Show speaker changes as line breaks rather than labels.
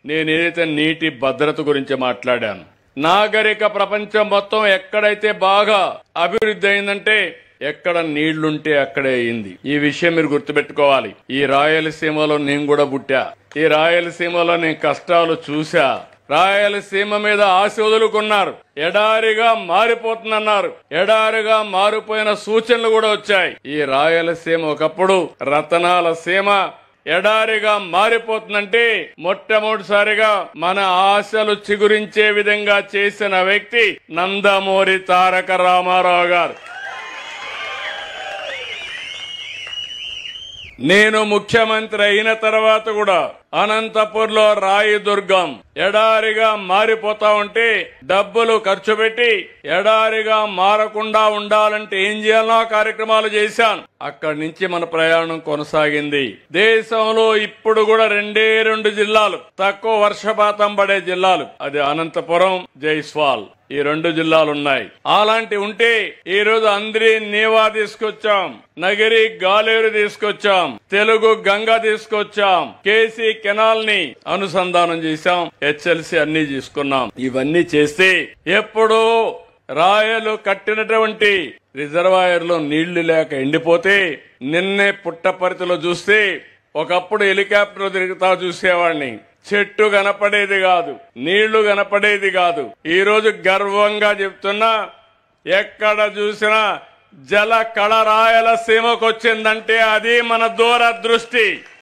నేను ఏదైతే నీటి భద్రత గురించి మాట్లాడాను, నాగరిక ప్రపంచం మొత్తం ఎక్కడైతే బాగా అభివృద్ధి అయిందంటే ఎక్కడ నీళ్లుంటే అక్కడే అయింది. ఈ విషయం మీరు గుర్తుపెట్టుకోవాలి. ఈ రాయలసీమలో నేను కూడా పుట్టా. ఈ రాయలసీమలో నేను కష్టాలు చూసా. రాయలసీమ మీద ఆశ వదులుకున్నారు. ఎడారిగా మారిపోతుందన్నారు. ఎడారిగా మారిపోయిన సూచనలు కూడా వచ్చాయి. ఈ రాయలసీమ ఒకప్పుడు రతనాల సీమ ఎడారిగా మారిపోతుందంటే మొట్టమొదటిసారిగా మన ఆశలు చిగురించే విధంగా చేసిన వ్యక్తి నందమూరి తారక రామారావు గారు. నేను ముఖ్యమంత్రి అయిన తర్వాత కూడా అనంతపూర్లో రాయదుర్గం ఎడారిగా మారిపోతా ఉంటే డబ్బులు ఖర్చు పెట్టి ఎడారిగా మారకుండా ఉండాలంటే ఏం చేయాలో కార్యక్రమాలు చేశాను. అక్కడి నుంచి మన ప్రయాణం కొనసాగింది. దేశంలో ఇప్పుడు కూడా రెండు జిల్లాలు తక్కువ వర్షపాతం పడే జిల్లాలు, అది అనంతపురం, జైస్వాల్. ఈ 2 జిల్లాలు ఉన్నాయి. అలాంటి ఉంటే ఈ రోజు అంద్రి నీవా తీసుకొచ్చాం, నగిరి గాలేరు తీసుకొచ్చాం, తెలుగు గంగ తీసుకొచ్చాం, కేసీ కెనాల్ ని అనుసంధానం చేశాం, హెచ్ఎల్సీ అన్ని తీసుకున్నాం. ఇవన్నీ చేస్తే ఎప్పుడో రాయలు కట్టినటువంటి రిజర్వాయర్లో నీళ్లు లేక ఎండిపోతే నిన్నే పుట్టపర్తిలో చూస్తే ఒకప్పుడు హెలికాప్టర్ తిరుగుతా చూసేవాడిని. చెట్టు కనపడేది కాదు, నీళ్లు కనపడేది కాదు. ఈ రోజు గర్వంగా చెప్తున్నా, ఎక్కడ చూసినా జల కళ రాయలసీమకు వచ్చిందంటే అది మన దూరదృష్టి.